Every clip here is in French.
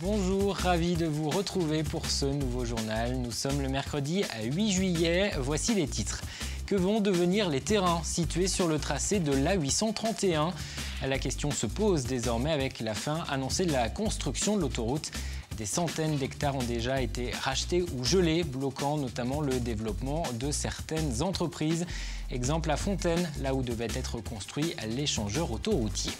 Bonjour, ravi de vous retrouver pour ce nouveau journal. Nous sommes le mercredi 8 juillet. Voici les titres. Que vont devenir les terrains situés sur le tracé de l'A831 ? La question se pose désormais avec la fin annoncée de la construction de l'autoroute. Des centaines d'hectares ont déjà été rachetés ou gelés, bloquant notamment le développement de certaines entreprises. Exemple à Fontaine, là où devait être construit l'échangeur autoroutier.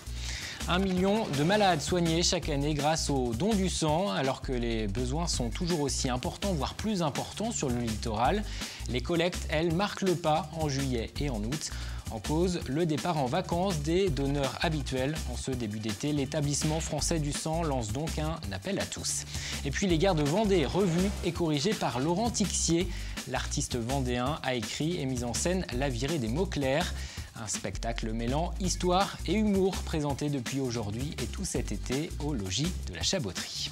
1 million de malades soignés chaque année grâce au don du sang, alors que les besoins sont toujours aussi importants, voire plus importants sur le littoral. Les collectes, elles, marquent le pas en juillet et en août. En cause, le départ en vacances des donneurs habituels. En ce début d'été, l'établissement français du sang lance donc un appel à tous. Et puis les guerres de Vendée, revues et corrigées par Laurent Tixier. L'artiste vendéen a écrit et mis en scène La virée des mots clairs. Un spectacle mêlant histoire et humour présenté depuis aujourd'hui et tout cet été au logis de la Chaboterie.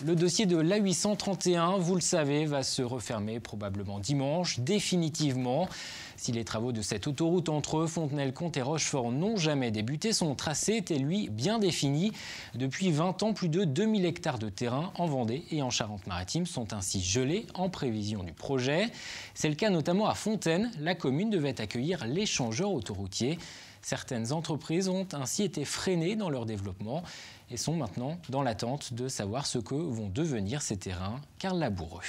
Le dossier de l'A831, vous le savez, va se refermer probablement dimanche, définitivement. Si les travaux de cette autoroute entre Fontenay-le-Comte et Rochefort n'ont jamais débuté, son tracé était lui bien défini. Depuis 20 ans, plus de 2000 hectares de terrain en Vendée et en Charente-Maritime sont ainsi gelés en prévision du projet. C'est le cas notamment à Fontaine. La commune devait accueillir l'échangeur autoroutier. Certaines entreprises ont ainsi été freinées dans leur développement et sont maintenant dans l'attente de savoir ce que vont devenir ces terrains. Karl Laboureux.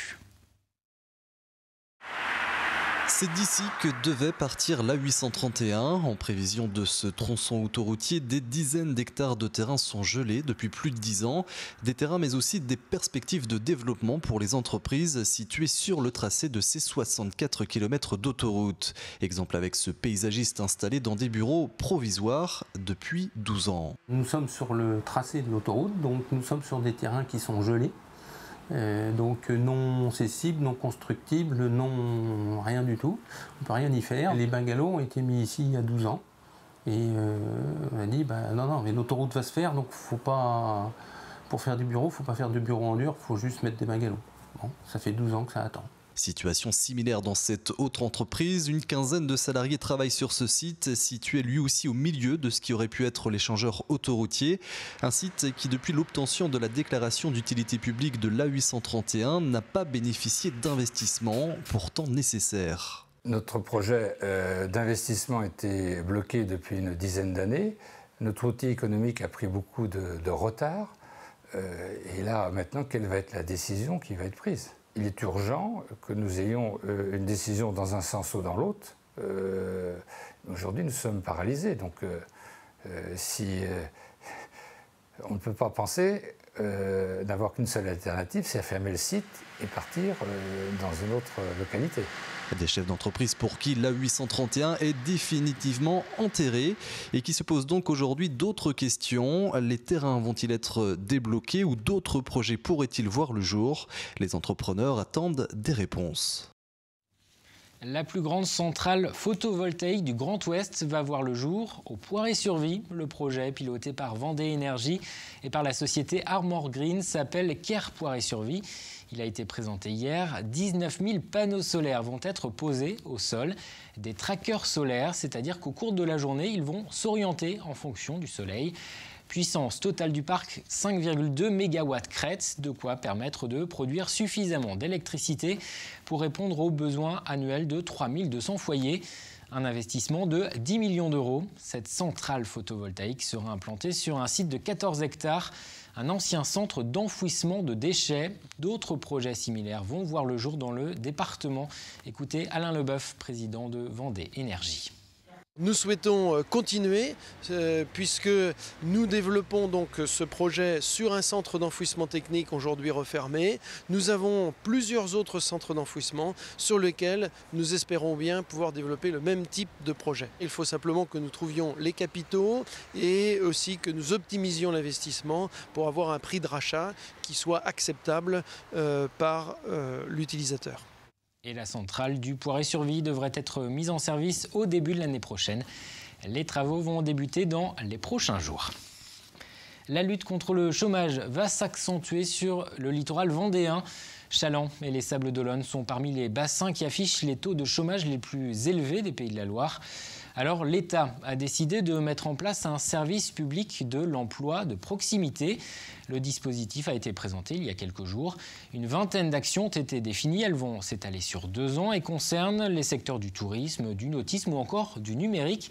C'est d'ici que devait partir l'A831. En prévision de ce tronçon autoroutier, des dizaines d'hectares de terrain sont gelés depuis plus de 10 ans. Des terrains mais aussi des perspectives de développement pour les entreprises situées sur le tracé de ces 64 km d'autoroute. Exemple avec ce paysagiste installé dans des bureaux provisoires depuis 12 ans. Nous sommes sur le tracé de l'autoroute, donc nous sommes sur des terrains qui sont gelés. Donc non cessibles, non constructibles, non rien du tout. On ne peut rien y faire. Les bungalows ont été mis ici il y a 12 ans. Et on a dit, non, mais l'autoroute va se faire, donc faut pas, pour faire du bureau, il ne faut pas faire de bureau en dur, il faut juste mettre des bungalows. Bon, ça fait 12 ans que ça attend. Situation similaire dans cette autre entreprise. Une quinzaine de salariés travaillent sur ce site, situé lui aussi au milieu de ce qui aurait pu être l'échangeur autoroutier. Un site qui, depuis l'obtention de la déclaration d'utilité publique de l'A831, n'a pas bénéficié d'investissements pourtant nécessaires. Notre projet d'investissement était bloqué depuis une dizaine d'années. Notre outil économique a pris beaucoup de retard. Et là, maintenant, quelle va être la décision qui va être prise ? Il est urgent que nous ayons une décision dans un sens ou dans l'autre. Aujourd'hui, nous sommes paralysés. Donc, si on ne peut pas penser n'avoir qu'une seule alternative, c'est fermer le site et partir dans une autre localité. Des chefs d'entreprise pour qui l'A831 est définitivement enterré et qui se posent donc aujourd'hui d'autres questions. Les terrains vont-ils être débloqués ou d'autres projets pourraient-ils voir le jour ? Les entrepreneurs attendent des réponses. La plus grande centrale photovoltaïque du Grand Ouest va voir le jour au Poiré-sur-Vie. Le projet, piloté par Vendée Énergie et par la société Armor Green, s'appelle Caire Poiré-sur-Vie. Il a été présenté hier. 19 000 panneaux solaires vont être posés au sol. Des trackers solaires, c'est-à-dire qu'au cours de la journée, ils vont s'orienter en fonction du soleil. Puissance totale du parc, 5,2 MW crête, de quoi permettre de produire suffisamment d'électricité pour répondre aux besoins annuels de 3200 foyers. Un investissement de 10 millions d'euros. Cette centrale photovoltaïque sera implantée sur un site de 14 hectares, un ancien centre d'enfouissement de déchets. D'autres projets similaires vont voir le jour dans le département. Écoutez Alain Leboeuf, président de Vendée Énergie. Nous souhaitons continuer puisque nous développons donc ce projet sur un centre d'enfouissement technique aujourd'hui refermé. Nous avons plusieurs autres centres d'enfouissement sur lesquels nous espérons bien pouvoir développer le même type de projet. Il faut simplement que nous trouvions les capitaux et aussi que nous optimisions l'investissement pour avoir un prix de rachat qui soit acceptable par l'utilisateur. Et la centrale du Poiré-sur-Vie devrait être mise en service au début de l'année prochaine. Les travaux vont débuter dans les prochains jours. La lutte contre le chômage va s'accentuer sur le littoral vendéen. Chaland et les Sables d'Olonne sont parmi les bassins qui affichent les taux de chômage les plus élevés des Pays de la Loire. Alors l'État a décidé de mettre en place un service public de l'emploi de proximité. Le dispositif a été présenté il y a quelques jours. Une vingtaine d'actions ont été définies. Elles vont s'étaler sur 2 ans et concernent les secteurs du tourisme, du nautisme ou encore du numérique.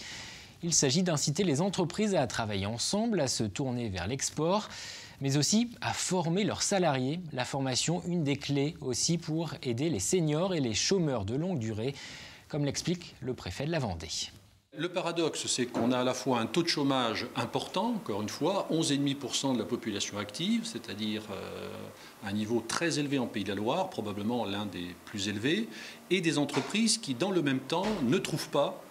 Il s'agit d'inciter les entreprises à travailler ensemble, à se tourner vers l'export, mais aussi à former leurs salariés. La formation, une des clés aussi pour aider les seniors et les chômeurs de longue durée, comme l'explique le préfet de la Vendée. Le paradoxe, c'est qu'on a à la fois un taux de chômage important, encore une fois, 11,5% de la population active, c'est-à-dire un niveau très élevé en Pays de la Loire, probablement l'un des plus élevés, et des entreprises qui, dans le même temps, ne trouvent pas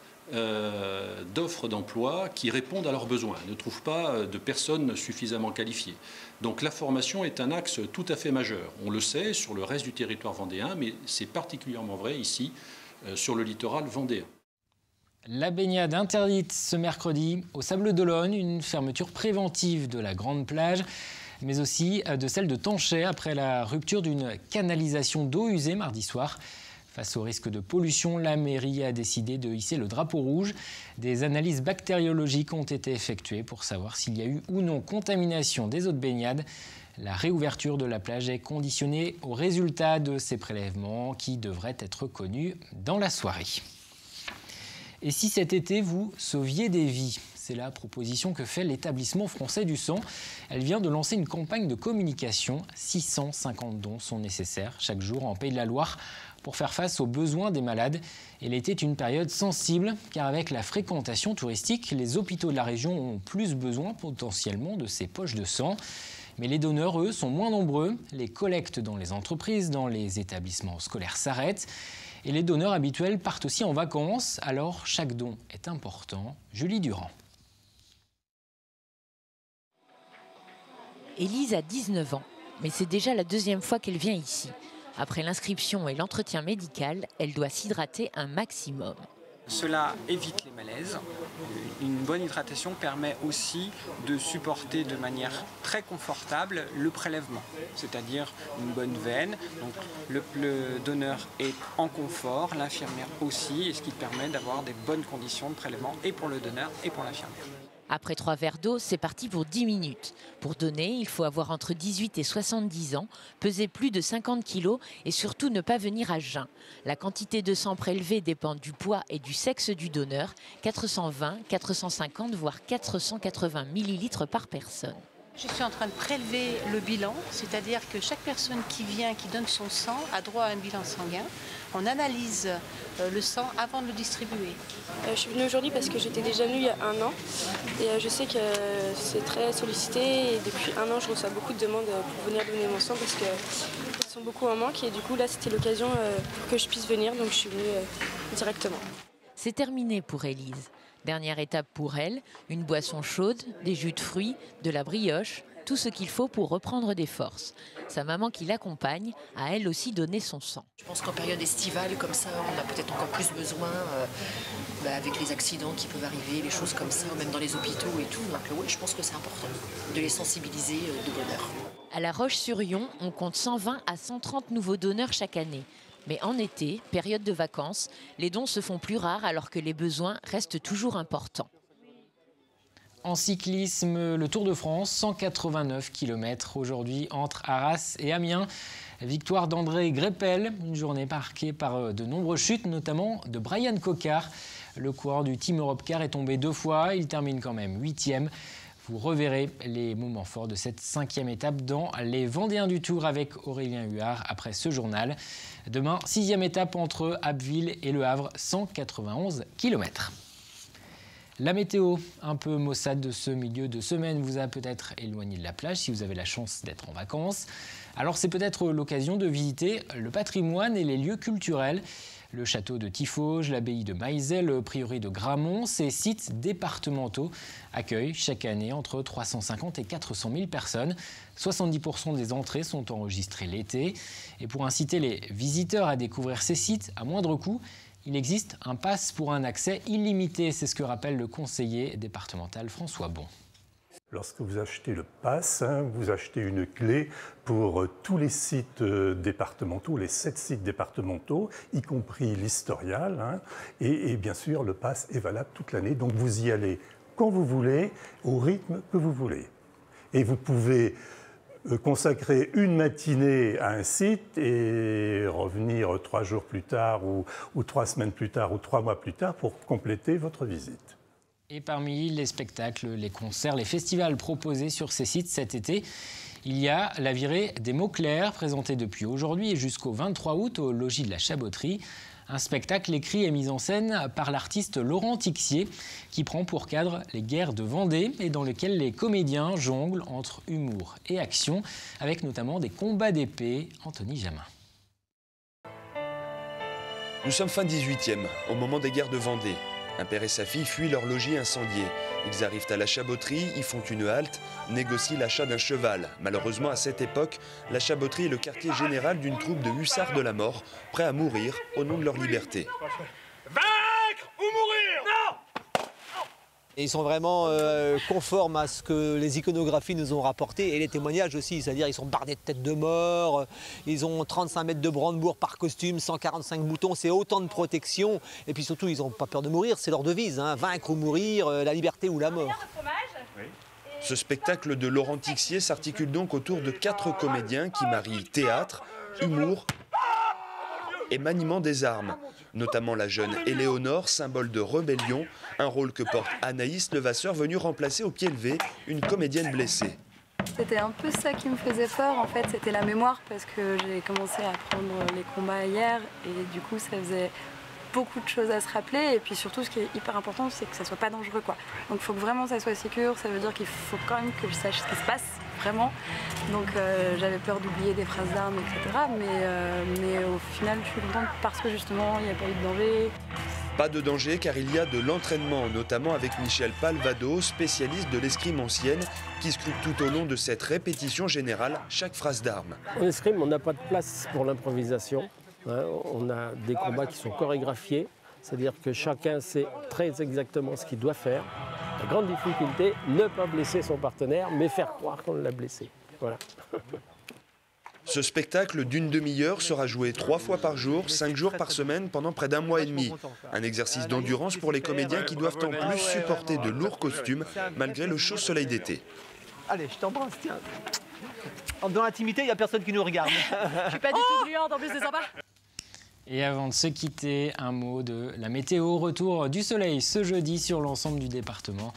d'offres d'emploi qui répondent à leurs besoins, ne trouvent pas de personnes suffisamment qualifiées. Donc la formation est un axe tout à fait majeur. On le sait sur le reste du territoire vendéen, mais c'est particulièrement vrai ici, sur le littoral vendéen. La baignade interdite ce mercredi au Sables d'Olonne, une fermeture préventive de la grande plage, mais aussi de celle de Tanchet après la rupture d'une canalisation d'eau usée mardi soir. Face au risque de pollution, la mairie a décidé de hisser le drapeau rouge. Des analyses bactériologiques ont été effectuées pour savoir s'il y a eu ou non contamination des eaux de baignade. La réouverture de la plage est conditionnée aux résultats de ces prélèvements qui devraient être connus dans la soirée. Et si cet été, vous sauviez des vies ? C'est la proposition que fait l'établissement français du sang. Elle vient de lancer une campagne de communication. 650 dons sont nécessaires chaque jour en Pays de la Loire pour faire face aux besoins des malades. Et l'été est une période sensible, car avec la fréquentation touristique, les hôpitaux de la région ont plus besoin potentiellement de ces poches de sang. Mais les donneurs, eux, sont moins nombreux. Les collectes dans les entreprises, dans les établissements scolaires s'arrêtent. Et les donneurs habituels partent aussi en vacances. Alors, chaque don est important. Julie Durand. Élise a 19 ans, mais c'est déjà la 2e fois qu'elle vient ici. Après l'inscription et l'entretien médical, elle doit s'hydrater un maximum. Cela évite les malaises. Une bonne hydratation permet aussi de supporter de manière très confortable le prélèvement, c'est-à-dire une bonne veine. Donc le donneur est en confort, l'infirmière aussi, et ce qui permet d'avoir des bonnes conditions de prélèvement et pour le donneur et pour l'infirmière. Après 3 verres d'eau, c'est parti pour 10 minutes. Pour donner, il faut avoir entre 18 et 70 ans, peser plus de 50 kg et surtout ne pas venir à jeun. La quantité de sang prélevé dépend du poids et du sexe du donneur, 420, 450 voire 480 millilitres par personne. Je suis en train de prélever le bilan, c'est-à-dire que chaque personne qui vient, qui donne son sang, a droit à un bilan sanguin. On analyse le sang avant de le distribuer. Je suis venue aujourd'hui parce que j'étais déjà venue il y a 1 an et je sais que c'est très sollicité et depuis 1 an je reçois beaucoup de demandes pour venir donner mon sang parce qu'ils sont beaucoup en manque et du coup là c'était l'occasion pour que je puisse venir donc je suis venue directement. C'est terminé pour Élise. Dernière étape pour elle, une boisson chaude, des jus de fruits, de la brioche, tout ce qu'il faut pour reprendre des forces. Sa maman qui l'accompagne a elle aussi donné son sang. Je pense qu'en période estivale comme ça, on a peut-être encore plus besoin avec les accidents qui peuvent arriver, les choses comme ça, même dans les hôpitaux et tout. Donc oui, je pense que c'est important de les sensibiliser de bonne heure. À La Roche-sur-Yon, on compte 120 à 130 nouveaux donneurs chaque année. Mais en été, période de vacances, les dons se font plus rares alors que les besoins restent toujours importants. En cyclisme, le Tour de France, 189 km aujourd'hui entre Arras et Amiens. Victoire d'André Greipel, une journée marquée par de nombreuses chutes, notamment de Brian Cocard. Le coureur du Team Europcar est tombé 2 fois, il termine quand même 8e. Vous reverrez les moments forts de cette 5e étape dans les Vendéens du Tour avec Aurélien Huard après ce journal. Demain, 6e étape entre Abbeville et Le Havre, 191 km. La météo, un peu maussade de ce milieu de semaine, vous a peut-être éloigné de la plage si vous avez la chance d'être en vacances. Alors c'est peut-être l'occasion de visiter le patrimoine et les lieux culturels. Le château de Tiffauges, l'abbaye de Maillezais, le prieuré de Gramont, ces sites départementaux accueillent chaque année entre 350 et 400 000 personnes. 70% des entrées sont enregistrées l'été. Et pour inciter les visiteurs à découvrir ces sites à moindre coût, il existe un pass pour un accès illimité. C'est ce que rappelle le conseiller départemental François Bon. Lorsque vous achetez le pass, vous achetez une clé pour tous les sites départementaux, les 7 sites départementaux, y compris l'historial. Et bien sûr, le pass est valable toute l'année. Donc vous y allez quand vous voulez, au rythme que vous voulez. Et vous pouvez consacrer une matinée à un site et revenir 3 jours plus tard ou 3 semaines plus tard ou 3 mois plus tard pour compléter votre visite. Et parmi les spectacles, les concerts, les festivals proposés sur ces sites cet été, il y a la virée des mots clairs, présentée depuis aujourd'hui et jusqu'au 23 août au Logis de la Chaboterie. Un spectacle écrit et mis en scène par l'artiste Laurent Tixier, qui prend pour cadre les guerres de Vendée et dans lequel les comédiens jonglent entre humour et action, avec notamment des combats d'épée. Anthony Jamin. Nous sommes fin 18e, au moment des guerres de Vendée. Un père et sa fille fuient leur logis incendié. Ils arrivent à la Chaboterie, y font une halte, négocient l'achat d'un cheval. Malheureusement, à cette époque, la Chaboterie est le quartier général d'une troupe de hussards de la mort, prêts à mourir au nom de leur liberté. Vaincre ou mourir ? Non ! Et ils sont vraiment conformes à ce que les iconographies nous ont rapporté et les témoignages aussi, c'est-à-dire ils sont bardés de têtes de mort, ils ont 35 mètres de brandebourg par costume, 145 boutons, c'est autant de protection et puis surtout ils n'ont pas peur de mourir, c'est leur devise, vaincre ou mourir, la liberté ou la mort. Ce spectacle de Laurent Tixier s'articule donc autour de 4 comédiens qui marient théâtre, humour et maniement des armes. Notamment la jeune Éléonore, symbole de rébellion, un rôle que porte Anaïs Levasseur, venue remplacer au pied levé une comédienne blessée. C'était un peu ça qui me faisait peur, en fait, c'était la mémoire, parce que j'ai commencé à prendre les combats hier, et du coup ça faisait beaucoup de choses à se rappeler, et puis surtout ce qui est hyper important, c'est que ça soit pas dangereux, quoi. Donc il faut que vraiment ça soit sécure, ça veut dire qu'il faut quand même que je sache ce qui se passe, vraiment. Donc j'avais peur d'oublier des phrases d'armes, etc. Mais au final, je suis contente parce que justement, il n'y a pas eu de danger. Pas de danger car il y a de l'entraînement, notamment avec Michel Palvado, spécialiste de l'escrime ancienne, qui scrute tout au long de cette répétition générale chaque phrase d'arme. En escrime, on n'a pas de place pour l'improvisation. On a des combats qui sont chorégraphiés, c'est-à-dire que chacun sait très exactement ce qu'il doit faire. La grande difficulté, ne pas blesser son partenaire, mais faire croire qu'on l'a blessé. Voilà. Ce spectacle d'une demi-heure sera joué 3 fois par jour, 5 jours par semaine pendant près d'1 mois et demi. Un exercice d'endurance pour les comédiens qui doivent en plus supporter de lourds costumes malgré le chaud soleil d'été. Allez, je t'embrasse, tiens. Dans l'intimité, il n'y a personne qui nous regarde. Je suis pas du tout gluante, en plus c'est sympa. Et avant de se quitter, un mot de la météo. Retour du soleil ce jeudi sur l'ensemble du département.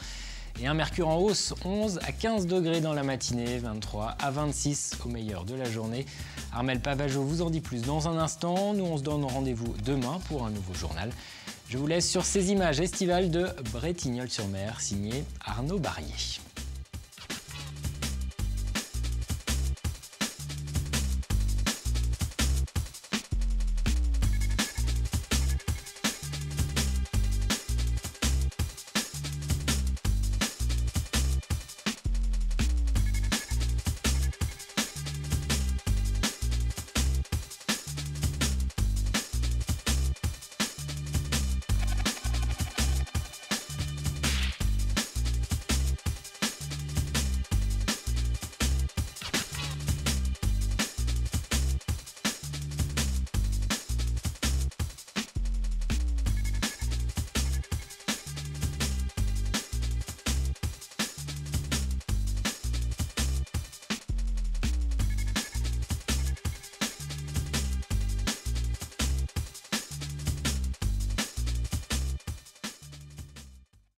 Et un mercure en hausse, 11 à 15 degrés dans la matinée, 23 à 26 au meilleur de la journée. Armelle Pavageau vous en dit plus dans un instant. Nous, on se donne rendez-vous demain pour un nouveau journal. Je vous laisse sur ces images estivales de Bretignolles-sur-Mer, signé Arnaud Barrier.